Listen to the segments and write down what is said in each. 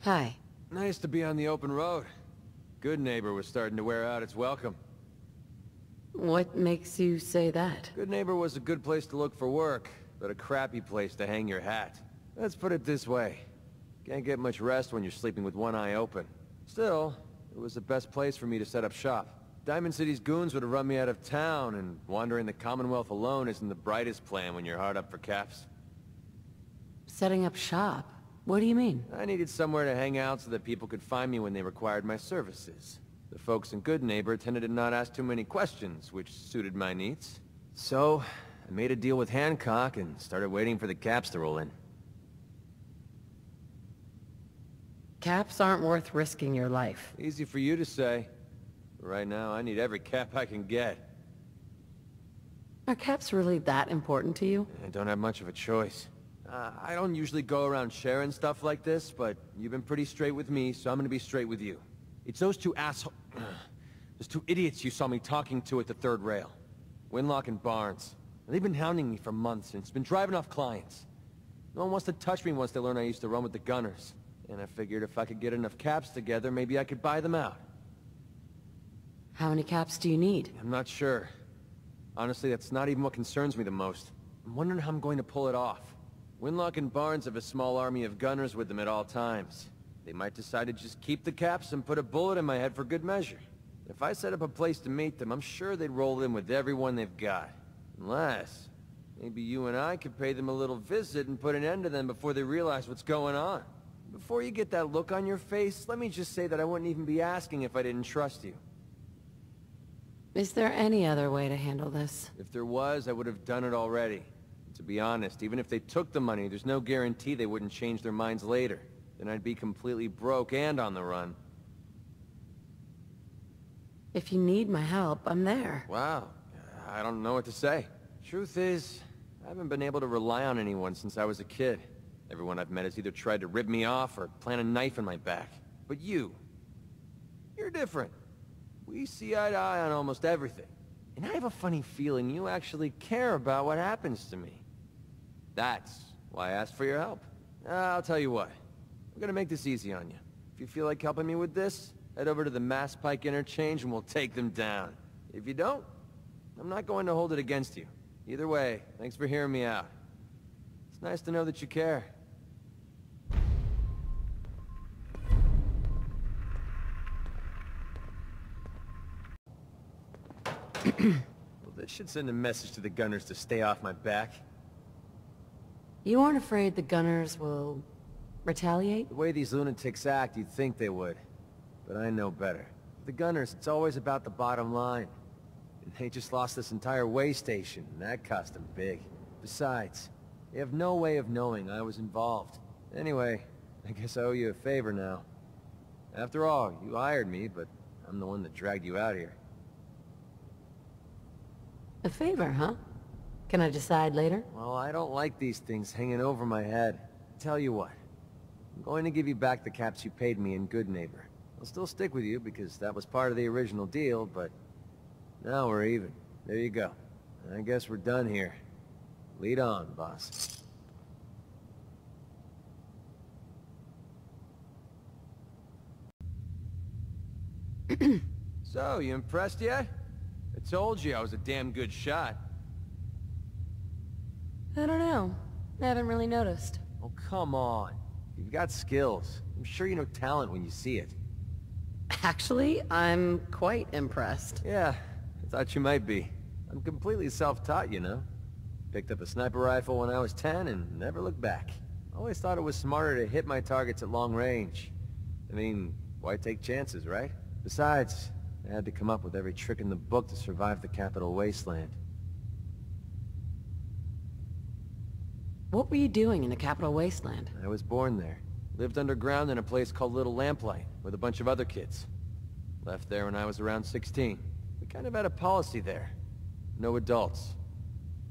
Hi. Nice to be on the open road. Good Neighbor was starting to wear out its welcome. What makes you say that? Good Neighbor was a good place to look for work, but a crappy place to hang your hat. Let's put it this way. Can't get much rest when you're sleeping with one eye open. Still, it was the best place for me to set up shop. Diamond City's goons would have run me out of town, and wandering the Commonwealth alone isn't the brightest plan when you're hard up for caps. Setting up shop? What do you mean? I needed somewhere to hang out so that people could find me when they required my services. The folks in Good Neighbor tended to not ask too many questions, which suited my needs. So, I made a deal with Hancock and started waiting for the caps to roll in. Caps aren't worth risking your life. Easy for you to say. Right now, I need every cap I can get. Are caps really that important to you? I don't have much of a choice. I don't usually go around sharing stuff like this, but you've been pretty straight with me, so I'm gonna be straight with you. It's those two those two idiots you saw me talking to at the third rail. Winlock and Barnes. They've been hounding me for months, and it's been driving off clients. No one wants to touch me once they learn I used to run with the Gunners. And I figured if I could get enough caps together, maybe I could buy them out. How many caps do you need? I'm not sure. Honestly, that's not even what concerns me the most. I'm wondering how I'm going to pull it off. Winlock and Barnes have a small army of gunners with them at all times. They might decide to just keep the caps and put a bullet in my head for good measure. If I set up a place to meet them, I'm sure they'd roll in with everyone they've got. Unless, maybe you and I could pay them a little visit and put an end to them before they realize what's going on. Before you get that look on your face, let me just say that I wouldn't even be asking if I didn't trust you. Is there any other way to handle this? If there was, I would have done it already. To be honest, even if they took the money, there's no guarantee they wouldn't change their minds later. Then I'd be completely broke and on the run. If you need my help, I'm there. Wow, I don't know what to say. Truth is, I haven't been able to rely on anyone since I was a kid. Everyone I've met has either tried to rip me off or plant a knife in my back. But you're different. We see eye to eye on almost everything. And I have a funny feeling you actually care about what happens to me. That's why I asked for your help. I'll tell you what. I'm gonna make this easy on you. If you feel like helping me with this, head over to the Mass Pike Interchange and we'll take them down. If you don't, I'm not going to hold it against you. Either way, thanks for hearing me out. It's nice to know that you care. Well, this should send a message to the Gunners to stay off my back. You aren't afraid the Gunners will retaliate? The way these lunatics act, you'd think they would. But I know better. The Gunners, it's always about the bottom line. And they just lost this entire way station, and that cost them big. Besides, they have no way of knowing I was involved. Anyway, I guess I owe you a favor now. After all, you hired me, but I'm the one that dragged you out here. A favor, huh? Can I decide later? Well, I don't like these things hanging over my head. Tell you what, I'm going to give you back the caps you paid me in Good Neighbor. I'll still stick with you because that was part of the original deal, but now we're even. There you go. I guess we're done here. Lead on, boss. So, you impressed yet? I told you I was a damn good shot. I don't know. I haven't really noticed. Oh, come on. You've got skills. I'm sure you know talent when you see it. Actually, I'm quite impressed. Yeah, I thought you might be. I'm completely self-taught, you know. Picked up a sniper rifle when I was 10 and never looked back. Always thought it was smarter to hit my targets at long range. I mean, why take chances, right? Besides, I had to come up with every trick in the book to survive the Capital Wasteland. What were you doing in the Capital Wasteland? I was born there. Lived underground in a place called Little Lamplight, with a bunch of other kids. Left there when I was around 16. We kind of had a policy there. No adults.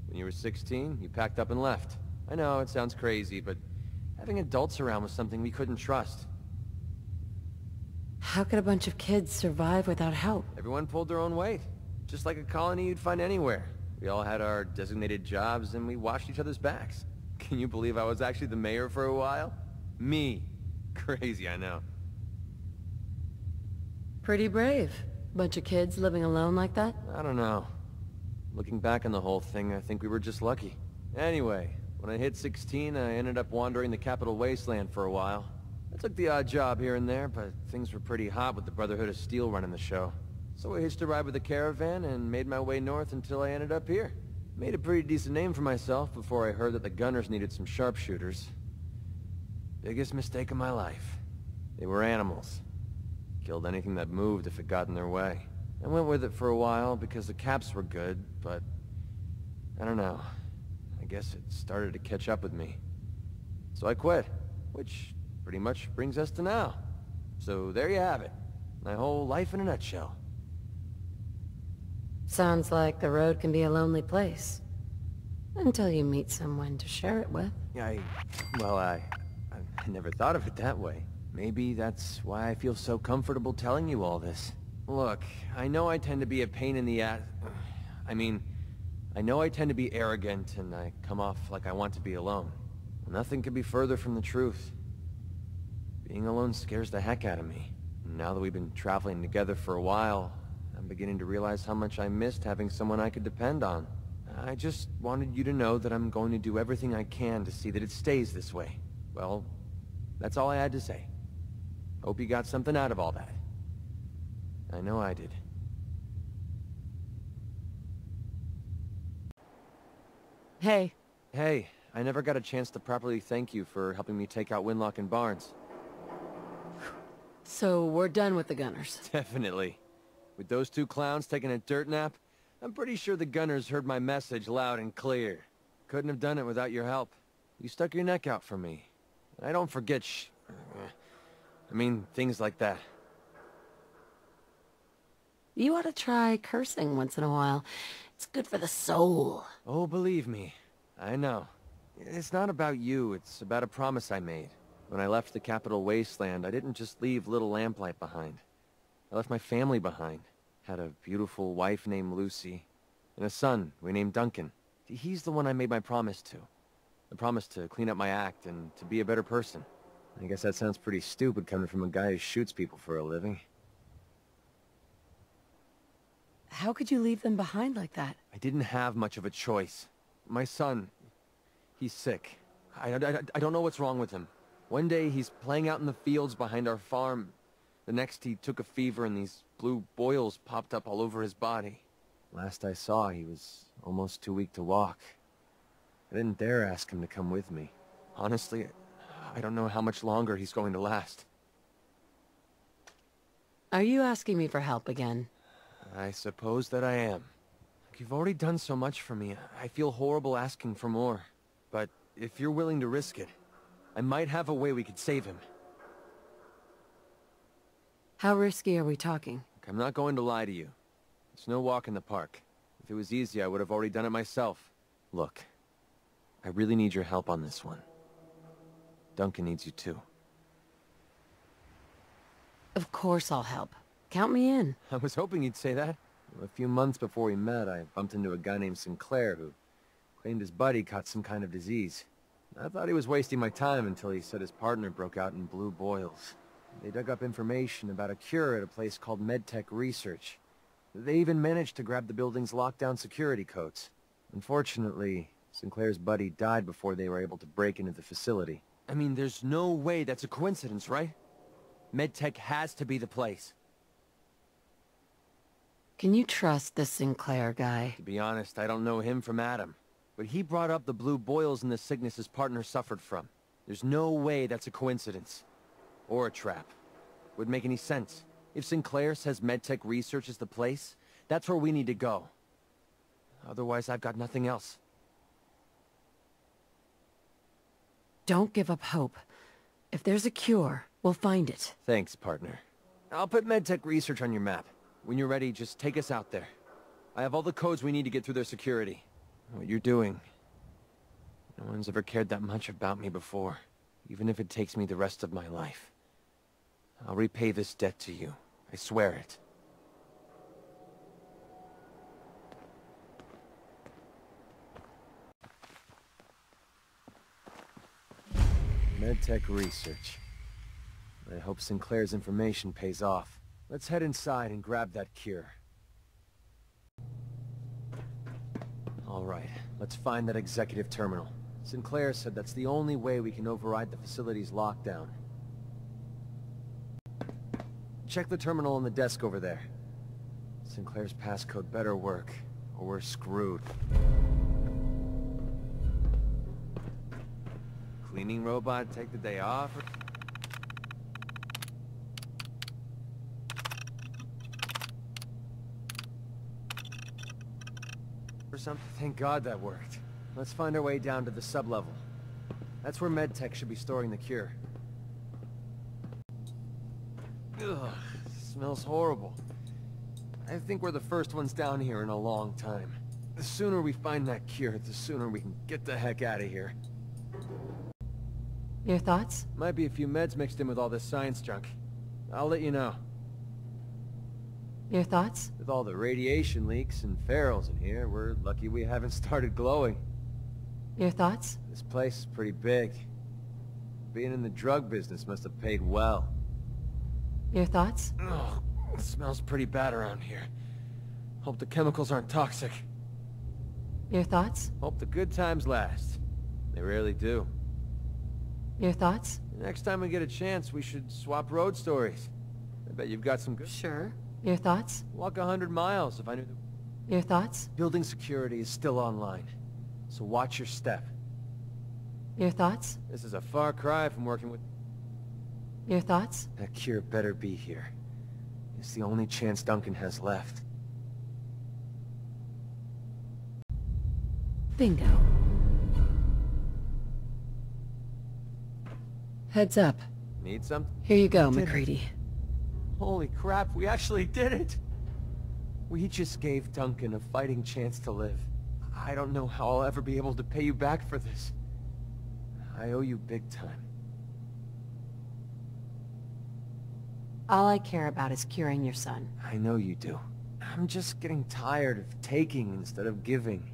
When you were 16, you packed up and left. I know, it sounds crazy, but having adults around was something we couldn't trust. How could a bunch of kids survive without help? Everyone pulled their own weight. Just like a colony you'd find anywhere. We all had our designated jobs and we watched each other's backs. Can you believe I was actually the mayor for a while? Me. Crazy, I know. Pretty brave. Bunch of kids living alone like that? I don't know. Looking back on the whole thing, I think we were just lucky. Anyway, when I hit 16, I ended up wandering the Capital Wasteland for a while. I took the odd job here and there, but things were pretty hot with the Brotherhood of Steel running the show. So I hitched a ride with the caravan and made my way north until I ended up here. Made a pretty decent name for myself before I heard that the Gunners needed some sharpshooters. Biggest mistake of my life. They were animals. Killed anything that moved if it got in their way. I went with it for a while because the caps were good, but I don't know. I guess it started to catch up with me. So I quit, which pretty much brings us to now. So there you have it. My whole life in a nutshell. Sounds like the road can be a lonely place. Until you meet someone to share it with. Well, I never thought of it that way. Maybe that's why I feel so comfortable telling you all this. Look, I know I tend to be a pain in the ass. I know I tend to be arrogant and I come off like I want to be alone. Nothing could be further from the truth. Being alone scares the heck out of me. Now that we've been traveling together for a while, I'm beginning to realize how much I missed having someone I could depend on. I just wanted you to know that I'm going to do everything I can to see that it stays this way. Well, that's all I had to say. Hope you got something out of all that. I know I did. Hey. Hey, I never got a chance to properly thank you for helping me take out Winlock and Barnes. So we're done with the Gunners. Definitely. With those two clowns taking a dirt nap, I'm pretty sure the Gunners heard my message loud and clear. Couldn't have done it without your help. You stuck your neck out for me. I don't forget things like that. You ought to try cursing once in a while. It's good for the soul. Oh, believe me. I know. It's not about you, it's about a promise I made. When I left the Capital Wasteland, I didn't just leave Little Lamplight behind. I left my family behind. Had a beautiful wife named Lucy, and a son we named Duncan. He's the one I made my promise to. The promise to clean up my act and to be a better person. I guess that sounds pretty stupid coming from a guy who shoots people for a living. How could you leave them behind like that? I didn't have much of a choice. My son, he's sick. I don't know what's wrong with him. One day he's playing out in the fields behind our farm. The next he took a fever and these blue boils popped up all over his body. Last I saw, he was almost too weak to walk. I didn't dare ask him to come with me. Honestly, I don't know how much longer he's going to last. Are you asking me for help again? I suppose that I am. You've already done so much for me. I feel horrible asking for more. But if you're willing to risk it, I might have a way we could save him. How risky are we talking? I'm not going to lie to you. It's no walk in the park. If it was easy, I would have already done it myself. Look, I really need your help on this one. Duncan needs you too. Of course I'll help. Count me in. I was hoping you'd say that. A few months before we met, I bumped into a guy named Sinclair who claimed his buddy caught some kind of disease. I thought he was wasting my time until he said his partner broke out in blue boils. They dug up information about a cure at a place called MedTech Research. They even managed to grab the building's lockdown security codes. Unfortunately, Sinclair's buddy died before they were able to break into the facility. I mean, there's no way that's a coincidence, right? MedTech has to be the place. Can you trust this Sinclair guy? To be honest, I don't know him from Adam. But he brought up the blue boils and the sickness his partner suffered from. There's no way that's a coincidence. Or a trap. Wouldn't make any sense. If Sinclair says MedTech Research is the place, that's where we need to go. Otherwise, I've got nothing else. Don't give up hope. If there's a cure, we'll find it. Thanks, partner. I'll put MedTech Research on your map. When you're ready, just take us out there. I have all the codes we need to get through their security. What you're doing... No one's ever cared that much about me before, even if it takes me the rest of my life. I'll repay this debt to you. I swear it. MedTech Research. I hope Sinclair's information pays off. Let's head inside and grab that cure. Alright, let's find that executive terminal. Sinclair said that's the only way we can override the facility's lockdown. Check the terminal on the desk over there. Sinclair's passcode better work, or we're screwed. Cleaning robot take the day off? Or something? Thank God that worked. Let's find our way down to the sub-level. That's where MedTech should be storing the cure. Ugh, smells horrible. I think we're the first ones down here in a long time. The sooner we find that cure, the sooner we can get the heck out of here. Your thoughts? Might be a few meds mixed in with all this science junk. I'll let you know. Your thoughts? With all the radiation leaks and ferals in here, we're lucky we haven't started glowing. Your thoughts? This place is pretty big. Being in the drug business must have paid well. Your thoughts? Ugh, it smells pretty bad around here. Hope the chemicals aren't toxic. Your thoughts? Hope the good times last. They rarely do. Your thoughts? Next time we get a chance, we should swap road stories. I bet you've got some good... Sure. Your thoughts? Walk 100 miles if I knew... Your thoughts? Building security is still online, so watch your step. Your thoughts? This is a far cry from working with... Your thoughts? That cure better be here. It's the only chance Duncan has left. Bingo. Heads up. Need something? Here you go, Did it. McCready. Holy crap, we actually did it! We just gave Duncan a fighting chance to live. I don't know how I'll ever be able to pay you back for this. I owe you big time. All I care about is curing your son. I know you do. I'm just getting tired of taking instead of giving.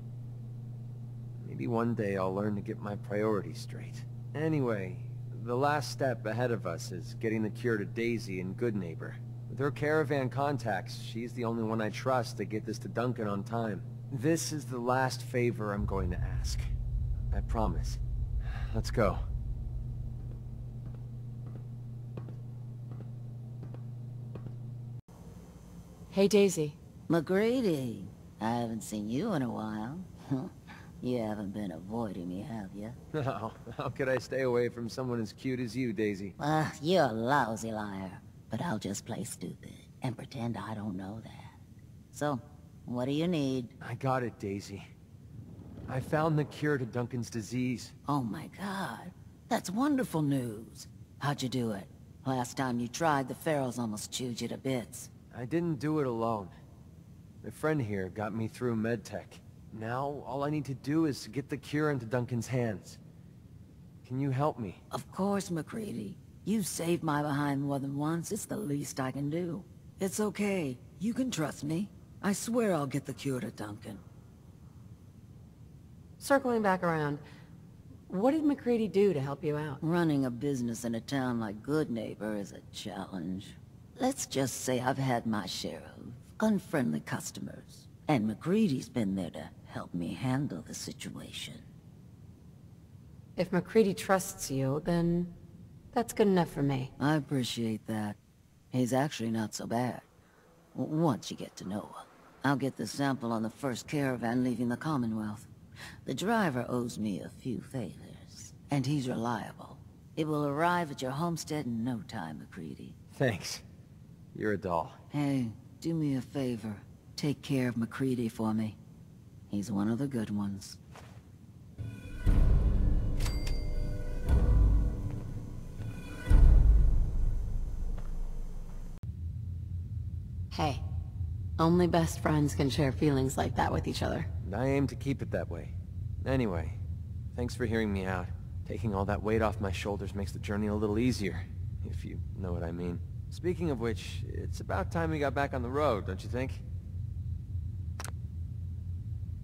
Maybe one day I'll learn to get my priorities straight. Anyway, the last step ahead of us is getting the cure to Daisy and Goodneighbor. With her caravan contacts, she's the only one I trust to get this to Duncan on time. This is the last favor I'm going to ask. I promise. Let's go. Hey, Daisy. McCready, I haven't seen you in a while. You haven't been avoiding me, have you? No, how could I stay away from someone as cute as you, Daisy? You're a lousy liar. But I'll just play stupid and pretend I don't know that. So, what do you need? I got it, Daisy. I found the cure to Duncan's disease. Oh my god, that's wonderful news. How'd you do it? Last time you tried, the ferals almost chewed you to bits. I didn't do it alone. My friend here got me through MedTech. Now, all I need to do is get the cure into Duncan's hands. Can you help me? Of course, McCready. You've saved my behind more than once. It's the least I can do. It's okay. You can trust me. I swear I'll get the cure to Duncan. Circling back around, what did McCready do to help you out? Running a business in a town like Goodneighbor is a challenge. Let's just say I've had my share of unfriendly customers. And McCready's been there to help me handle the situation. If McCready trusts you, then that's good enough for me. I appreciate that. He's actually not so bad. Once you get to know him. I'll get the sample on the first caravan leaving the Commonwealth. The driver owes me a few favors, and he's reliable. It will arrive at your homestead in no time, McCready. Thanks. You're a doll. Hey, do me a favor. Take care of McCready for me. He's one of the good ones. Hey, only best friends can share feelings like that with each other. I aim to keep it that way. Anyway, thanks for hearing me out. Taking all that weight off my shoulders makes the journey a little easier, if you know what I mean. Speaking of which, it's about time we got back on the road, don't you think?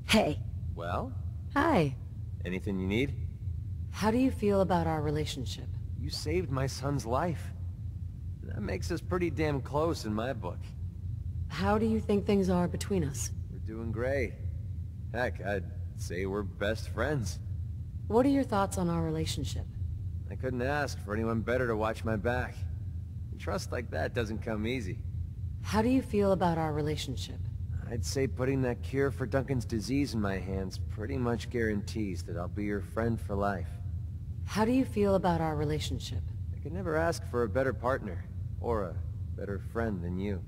Hey. Well? Hi. Anything you need? How do you feel about our relationship? You saved my son's life. That makes us pretty damn close in my book. How do you think things are between us? We're doing great. Heck, I'd say we're best friends. What are your thoughts on our relationship? I couldn't ask for anyone better to watch my back. Trust like that doesn't come easy. How do you feel about our relationship? I'd say putting that cure for Duncan's disease in my hands pretty much guarantees that I'll be your friend for life. How do you feel about our relationship? I could never ask for a better partner, or a better friend than you.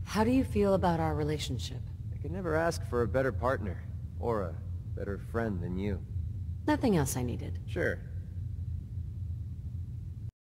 How do you feel about our relationship? I could never ask for a better partner, or a better friend than you. Nothing else I needed. Sure,